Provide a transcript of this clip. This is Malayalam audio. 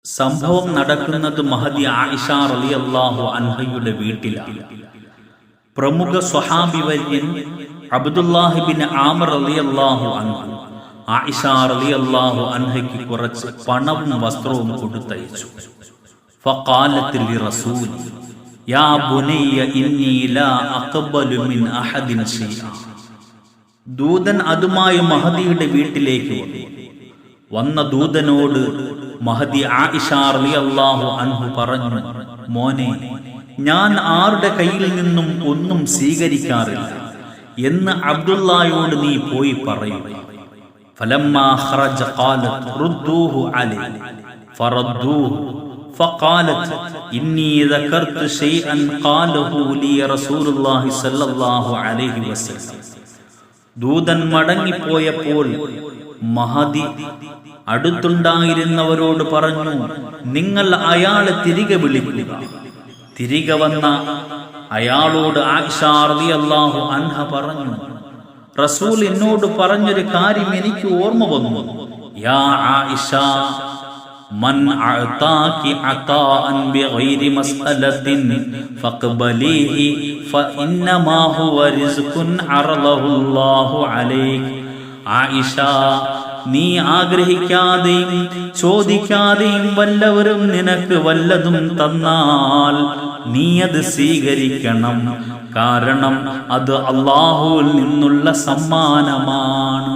സംഭവം നടക്കുന്നത് മഹദി ആയിഷ റളിയല്ലാഹു അൻഹയുടെ വീട്ടിലാണ്. പ്രമുഖ സ്വഹാബി വര്യൻ അബ്ദുല്ലാഹി ബിൻ ആമിർ റളിയല്ലാഹു അൻഹു ആയിഷ റളിയല്ലാഹു അൻഹയ്ക്ക് കുറച്ച് പണവും വസ്ത്രവും കൊടുത്തയച്ചു. ഫഖാലത്ത് ലിറസൂലി യാ ബുനയ്യ ഇന്നി ലാ അഖ്ബലു മിൻ അഹദിൻ ശൈഅ. ദൂതൻ അതുമായി മഹദിയുടെ വീട്ടിലേക്ക് വന്ന ദൂതനോട് മഹദി ആയിഷ റളിയല്ലാഹു അൻഹു പറഞ്ഞു, മോനെ, ഞാൻ ആരുടെ കയ്യിൽ നിന്നും ഒന്നും സ്വീകരിക്കാറില്ല എന്ന് അബ്ദുല്ലായോട് നീ പോയി പറയുക. ഫലമ്മാ ഖറജ ഖാലത് റുദ്ദൂഹു അലൈഹി ഫറദ്ദൂഹു ഫഖാലത് ഇന്നി ദകർതു ശൈഅൻ ഖാലഹു ലി റസൂലുള്ളാഹി സ്വല്ലല്ലാഹു അലൈഹി വസല്ലം. ദൂതൻ മടങ്ങിപ്പോയപ്പോൾ മഹദി അടുത്തുണ്ടായിരുന്നവരോട് പറഞ്ഞു, നിങ്ങൾ അയാളെ തിരികെ വിളിക്കുക. തിരികെ വന്ന അയാളോട് ആയിഷ റളിയല്ലാഹു അൻഹ പറഞ്ഞു, റസൂൽ എന്നോട് പറഞ്ഞൊരു കാര്യം എനിക്ക് ഓർമ്മ വന്നു. യാ ആയിഷ, മൻ അഅതാകി അതാഅൻ ബിഗൈരി മസ്അലത്തിൻ ഫഖ്ബലീഹി ഫഇന്നമാ ഹുവ റിസ്ഖുൻ അറളഹുല്ലാഹു അലൈക്. ആയിഷ, നീ ആഗ്രഹിക്കാതെയും ചോദിക്കാതെയും വല്ലവരും നിനക്ക് വല്ലതും തന്നാൽ നീ അത് സ്വീകരിക്കണം, കാരണം അത് അല്ലാഹുവിൽ നിന്നുള്ള സമ്മാനമാണ്.